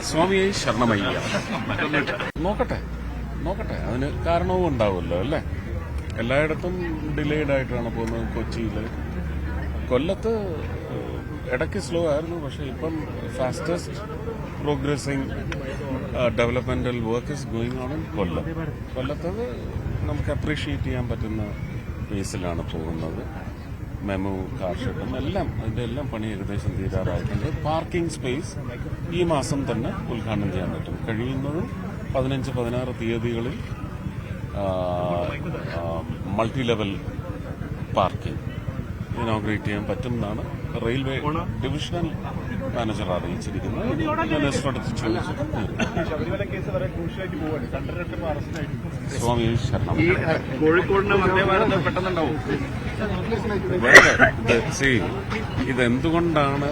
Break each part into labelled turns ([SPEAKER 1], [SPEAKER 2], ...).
[SPEAKER 1] സ്വാമിയെ ശരണമയ്യ. നോക്കട്ടെ അതിന് കാരണവും ഉണ്ടാവുമല്ലോ അല്ലേ. എല്ലായിടത്തും ഡിലേഡ് ആയിട്ടാണ് പോകുന്നത്. കൊച്ചിയിൽ, കൊല്ലത്ത് ഇടയ്ക്ക് സ്ലോ ആയിരുന്നു, പക്ഷെ ഇപ്പം fastest progressing developmental work is going on in കൊല്ലത്തത് നമുക്ക് അപ്രീഷിയേറ്റ് ചെയ്യാൻ പറ്റുന്ന പേസിലാണ് പോകുന്നത്. മെമു, കാർഷെഡും എല്ലാം അതിന്റെ എല്ലാം പണി ഏകദേശം തീരാറായിട്ടുണ്ട്. പാർക്കിംഗ് സ്പേസ് ഈ മാസം തന്നെ ഉദ്ഘാടനം ചെയ്യാൻ പറ്റും. കഴിയുന്നതും 15-16 തീയതികളിൽ മൾട്ടി ലെവൽ പാർക്കിംഗ് ഇനോഗ്രേറ്റ് ചെയ്യാൻ പറ്റും എന്നാണ് റെയിൽവേ ഡിവിഷണൽ മാനേജർ അറിയിച്ചിരിക്കുന്നത്. മിനിസ്റ്ററോടത്ത് ചോദിച്ചു. സ്വാമി ശരണം. ഇതെന്തുകൊണ്ടാണ്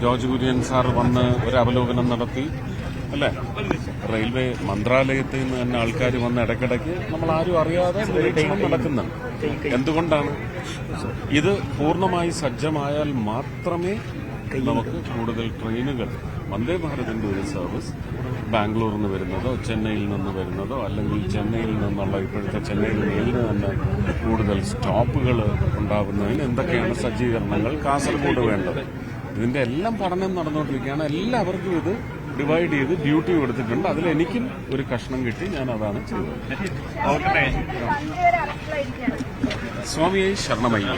[SPEAKER 1] ജോർജ് കുര്യൻ സാർ വന്ന് ഒരു അവലോകനം നടത്തി അല്ലേ? റെയിൽവേ മന്ത്രാലയത്തിൽ നിന്ന് തന്നെ ആൾക്കാർ വന്ന് ഇടയ്ക്കിടയ്ക്ക് നമ്മൾ ആരും അറിയാതെ നിരീക്ഷണം നടക്കുന്നുണ്ട്. എന്തുകൊണ്ടാണ്? ഇത് പൂർണ്ണമായി സജ്ജമായാൽ മാത്രമേ നമുക്ക് കൂടുതൽ ട്രെയിനുകൾ, വന്ദേ ഭാരതിന്റെ ഒരു സർവീസ് ബാംഗ്ലൂരിൽ നിന്ന് വരുന്നതോ ചെന്നൈയിൽ നിന്ന് വരുന്നതോ അല്ലെങ്കിൽ ചെന്നൈയിൽ നിന്നുള്ള ഇപ്പോഴത്തെ ചെന്നൈയിൽ നിന്ന് തന്നെ കൂടുതൽ സ്റ്റോപ്പുകൾ ഉണ്ടാകുന്നതിന് എന്തൊക്കെയാണ് സജ്ജീകരണങ്ങൾ കാസർഗോഡ് വേണ്ടത്, ഇതിന്റെ എല്ലാം പഠനം നടന്നുകൊണ്ടിരിക്കുകയാണ്. എല്ലാവർക്കും ഇത് ഡിവൈഡ് ചെയ്ത് ഡ്യൂട്ടി കൊടുത്തിട്ടുണ്ട്. അതിൽ എനിക്കും ഒരു കഷ്ണം കിട്ടി. ഞാൻ അതാണ് ചെയ്തത്. സ്വാമിയെ ശരണമയ്യ.